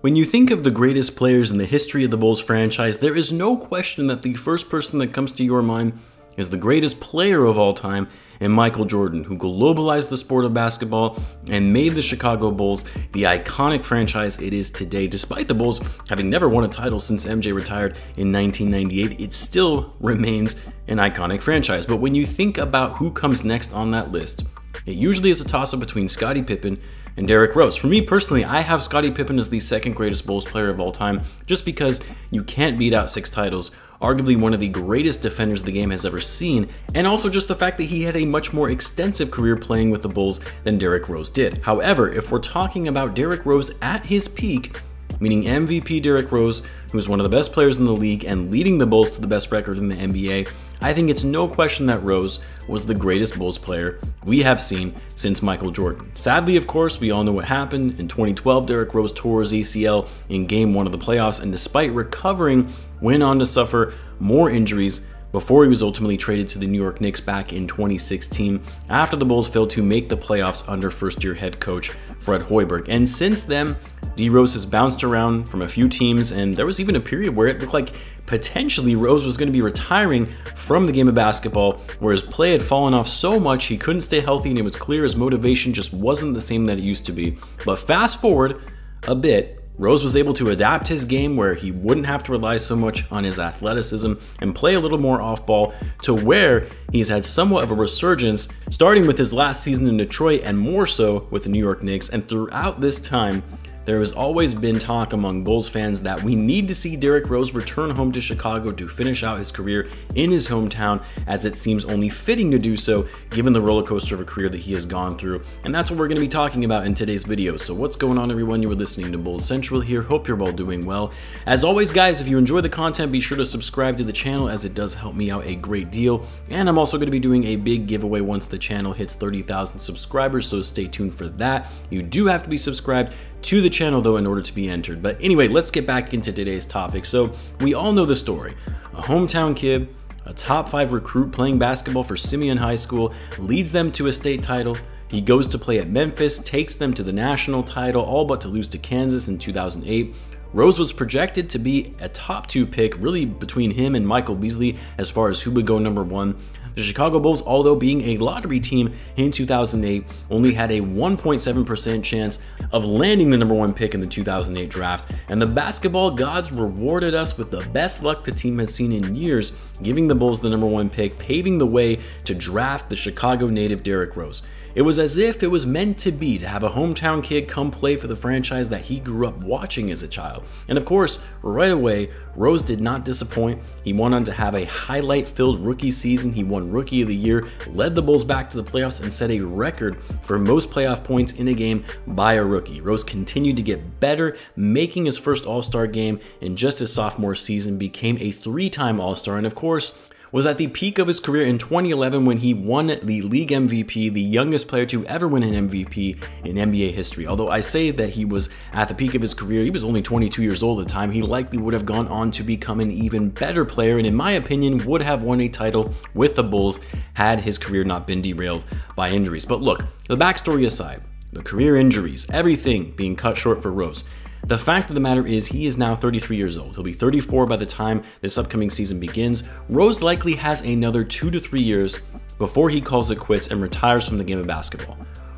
When you think of the greatest players in the history of the Bulls franchise, there is no question that the first person that comes to your mind is the greatest player of all time, and Michael Jordan, who globalized the sport of basketball and made the Chicago Bulls the iconic franchise it is today. Despite the Bulls having never won a title since MJ retired in 1998, it still remains an iconic franchise. But when you think about who comes next on that list, it usually is a toss-up between Scottie Pippen and Derrick Rose. For me personally, I have Scottie Pippen as the second greatest Bulls player of all time, just because you can't beat out 6 titles, arguably one of the greatest defenders the game has ever seen, and also just the fact that he had a much more extensive career playing with the Bulls than Derrick Rose did. However, if we're talking about Derrick Rose at his peak, meaning MVP Derrick Rose, who is one of the best players in the league and leading the Bulls to the best record in the NBA, I think it's no question that Rose was the greatest Bulls player we have seen since Michael Jordan. Sadly, of course, we all know what happened. In 2012, Derrick Rose tore his ACL in Game 1 of the playoffs, and despite recovering, went on to suffer more injuries before he was ultimately traded to the New York Knicks back in 2016 after the Bulls failed to make the playoffs under first-year head coach Fred Hoiberg. And since then, D Rose has bounced around from a few teams, and there was even a period where it looked like potentially Rose was going to be retiring from the game of basketball, where his play had fallen off so much he couldn't stay healthy, and it was clear his motivation just wasn't the same that it used to be. But fast forward a bit, Rose was able to adapt his game where he wouldn't have to rely so much on his athleticism and play a little more off ball, to where he's had somewhat of a resurgence, starting with his last season in Detroit and more so with the New York Knicks. And throughout this time, there has always been talk among Bulls fans that we need to see Derrick Rose return home to Chicago to finish out his career in his hometown, as it seems only fitting to do so given the roller coaster of a career that he has gone through. And that's what we're going to be talking about in today's video. So what's going on, everyone? You are listening to Bulls Central here. Hope you're all doing well. As always, guys, if you enjoy the content, be sure to subscribe to the channel, as it does help me out a great deal. And I'm also going to be doing a big giveaway once the channel hits 30,000 subscribers, so stay tuned for that. You do have to be subscribed to the channel though in order to be entered. But anyway, let's get back into today's topic. So we all know the story. A hometown kid, a top 5 recruit playing basketball for Simeon High School, leads them to a state title. He goes to play at Memphis, takes them to the national title, all but to lose to Kansas in 2008. Rose was projected to be a top 2 pick, really between him and Michael Beasley as far as who would go number 1. The Chicago Bulls, although being a lottery team in 2008, only had a 1.7% chance of landing the number 1 pick in the 2008 draft, and the basketball gods rewarded us with the best luck the team had seen in years, giving the Bulls the number 1 pick, paving the way to draft the Chicago native Derrick Rose. It was as if it was meant to be, to have a hometown kid come play for the franchise that he grew up watching as a child. And of course, right away, Rose did not disappoint. He went on to have a highlight-filled rookie season. He won Rookie of the Year, led the Bulls back to the playoffs, and set a record for most playoff points in a game by a rookie. Rose continued to get better, making his first All-Star game in just his sophomore season, became a 3-time All-Star, and of course, was at the peak of his career in 2011 when he won the league MVP, the youngest player to ever win an MVP in NBA history. Although I say that he was at the peak of his career, he was only 22 years old at the time. He likely would have gone on to become an even better player, and in my opinion, would have won a title with the Bulls had his career not been derailed by injuries. But look, the backstory aside, the career injuries, everything being cut short for Rose, the fact of the matter is he is now 33 years old. He'll be 34 by the time this upcoming season begins. Rose likely has another 2 to 3 years before he calls it quits and retires from the game of basketball.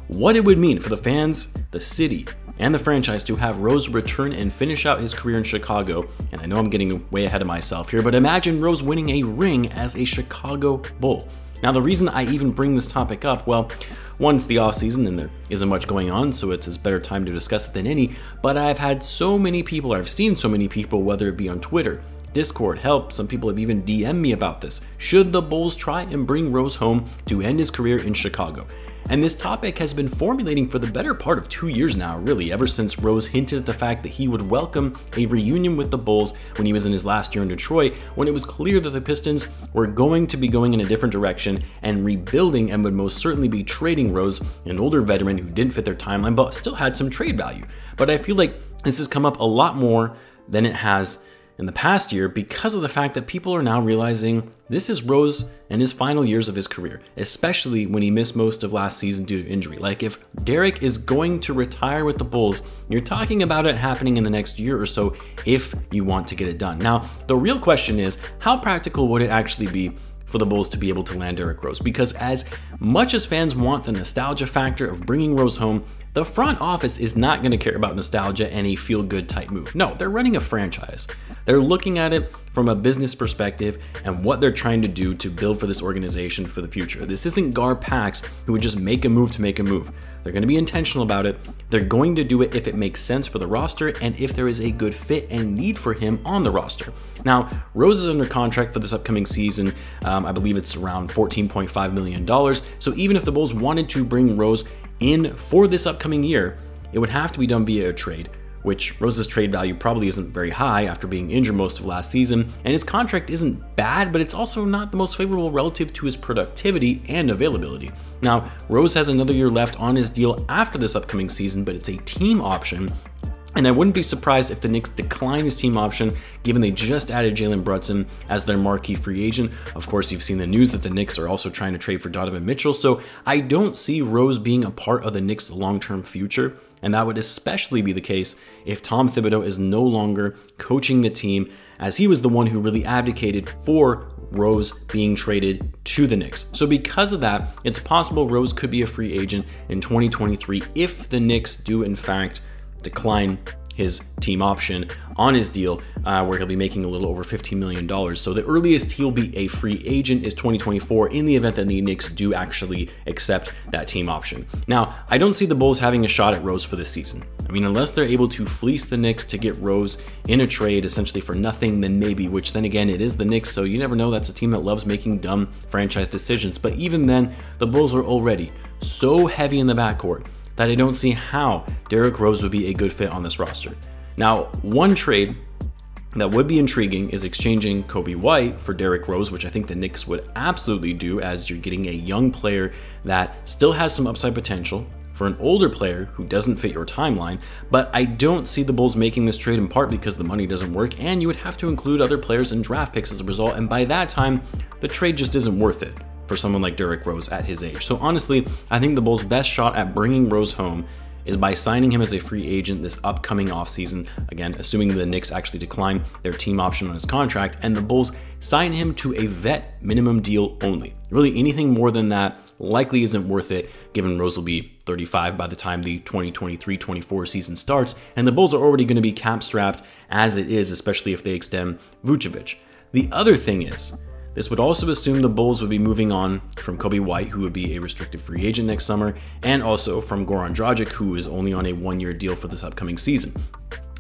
What it would mean for the fans, the city, and the franchise to have Rose return and finish out his career in Chicago, and I know I'm getting way ahead of myself here, but imagine Rose winning a ring as a Chicago Bull. Now, the reason I even bring this topic up, well, one, it's the offseason and there isn't much going on, so it's a better time to discuss it than any, but I've had so many people, or I've seen so many people, whether it be on Twitter, Discord, help, some people have even DM'd me about this. Should the Bulls try and bring Rose home to end his career in Chicago? And this topic has been formulating for the better part of 2 years now, really, ever since Rose hinted at the fact that he would welcome a reunion with the Bulls when he was in his last year in Detroit, when it was clear that the Pistons were going to be going in a different direction and rebuilding, and would most certainly be trading Rose, an older veteran who didn't fit their timeline but still had some trade value. But I feel like this has come up a lot more than it has in the past year because of the fact that people are now realizing this is Rose and his final years of his career, especially when he missed most of last season due to injury. Like, if Derrick is going to retire with the Bulls, you're talking about it happening in the next year or so if you want to get it done. Now, the real question is, how practical would it actually be for the Bulls to be able to land Derrick Rose? Because as much as fans want the nostalgia factor of bringing Rose home, the front office is not going to care about nostalgia and a feel-good type move. No, they're running a franchise. They're looking at it from a business perspective and what they're trying to do to build for this organization for the future. This isn't Gar Pax who would just make a move to make a move. They're going to be intentional about it. They're going to do it if it makes sense for the roster and if there is a good fit and need for him on the roster. Now, Rose is under contract for this upcoming season. I believe it's around $14.5 million. So even if the Bulls wanted to bring Rose in for this upcoming year, it would have to be done via a trade, which Rose's trade value probably isn't very high after being injured most of last season, and his contract isn't bad, but it's also not the most favorable relative to his productivity and availability. Now, Rose has another year left on his deal after this upcoming season, but it's a team option, and I wouldn't be surprised if the Knicks decline his team option, given they just added Jalen Brunson as their marquee free agent. Of course, you've seen the news that the Knicks are also trying to trade for Donovan Mitchell, so I don't see Rose being a part of the Knicks' long-term future, and that would especially be the case if Tom Thibodeau is no longer coaching the team, as he was the one who really advocated for Rose being traded to the Knicks. So because of that, it's possible Rose could be a free agent in 2023 if the Knicks do in fact decline his team option on his deal, where he'll be making a little over $15 million. So the earliest he'll be a free agent is 2024 in the event that the Knicks do actually accept that team option. Now, I don't see the Bulls having a shot at Rose for this season. I mean, unless they're able to fleece the Knicks to get Rose in a trade essentially for nothing, then maybe, which then again, it is the Knicks, so you never know. That's a team that loves making dumb franchise decisions. But even then, the Bulls are already so heavy in the backcourt that I don't see how Derrick Rose would be a good fit on this roster. Now, one trade that would be intriguing is exchanging Coby White for Derrick Rose, which I think the Knicks would absolutely do, as you're getting a young player that still has some upside potential for an older player who doesn't fit your timeline. But I don't see the Bulls making this trade, in part because the money doesn't work and you would have to include other players in draft picks as a result, and by that time, the trade just isn't worth it for someone like Derrick Rose at his age. So honestly, I think the Bulls' best shot at bringing Rose home is by signing him as a free agent this upcoming offseason. Again, assuming the Knicks actually decline their team option on his contract, and the Bulls sign him to a vet minimum deal only. Really, anything more than that likely isn't worth it, given Rose will be 35 by the time the 2023-24 season starts, and the Bulls are already going to be cap strapped as it is, especially if they extend Vucevic. The other thing is, this would also assume the Bulls would be moving on from Coby White, who would be a restricted free agent next summer, and also from Goran Dragic, who is only on a one-year deal for this upcoming season.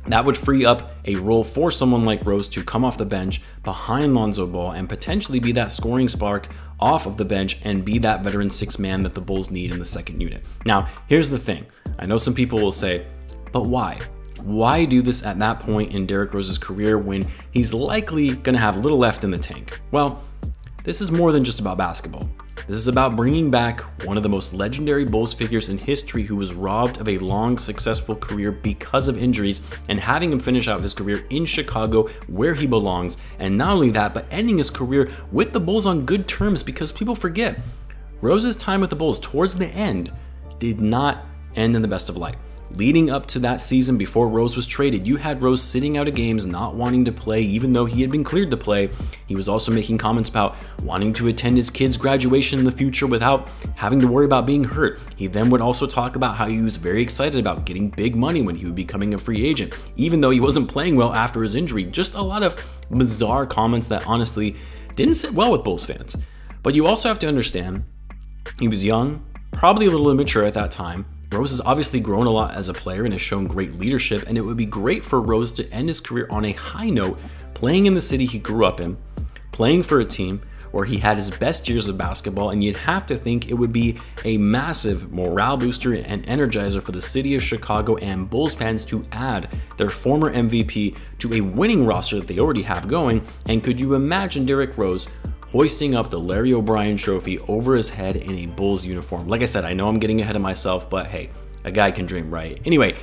That would free up a role for someone like Rose to come off the bench behind Lonzo Ball and potentially be that scoring spark off of the bench and be that veteran sixth man that the Bulls need in the second unit. Now, here's the thing. I know some people will say, but why? Why do this at that point in Derrick Rose's career when he's likely going to have little left in the tank? Well, this is more than just about basketball. This is about bringing back one of the most legendary Bulls figures in history who was robbed of a long, successful career because of injuries, and having him finish out his career in Chicago where he belongs. And not only that, but ending his career with the Bulls on good terms, because people forget, Rose's time with the Bulls towards the end did not end in the best of light. Leading up to that season before Rose was traded, you had Rose sitting out of games, not wanting to play even though he had been cleared to play. He was also making comments about wanting to attend his kid's graduation in the future without having to worry about being hurt. He then would also talk about how he was very excited about getting big money when he would be becoming a free agent, even though he wasn't playing well after his injury. Just a lot of bizarre comments that honestly didn't sit well with Bulls fans. But you also have to understand, he was young, probably a little immature at that time. Rose has obviously grown a lot as a player and has shown great leadership, and it would be great for Rose to end his career on a high note, playing in the city he grew up in, playing for a team where he had his best years of basketball, and you'd have to think it would be a massive morale booster and energizer for the city of Chicago and Bulls fans to add their former MVP to a winning roster that they already have going. And could you imagine Derrick Rose hoisting up the Larry O'Brien trophy over his head in a Bulls uniform? Like I said, I know I'm getting ahead of myself, but hey, a guy can dream, right? Anyway,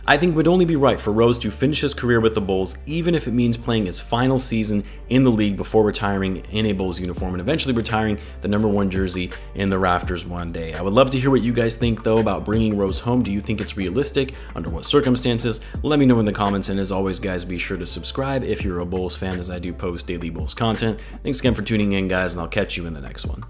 I think it would only be right for Rose to finish his career with the Bulls, even if it means playing his final season in the league before retiring in a Bulls uniform and eventually retiring the #1 jersey in the rafters one day. I would love to hear what you guys think though about bringing Rose home. Do you think it's realistic? Under what circumstances? Let me know in the comments, and as always guys, be sure to subscribe if you're a Bulls fan, as I do post daily Bulls content. Thanks again for tuning in guys, and I'll catch you in the next one.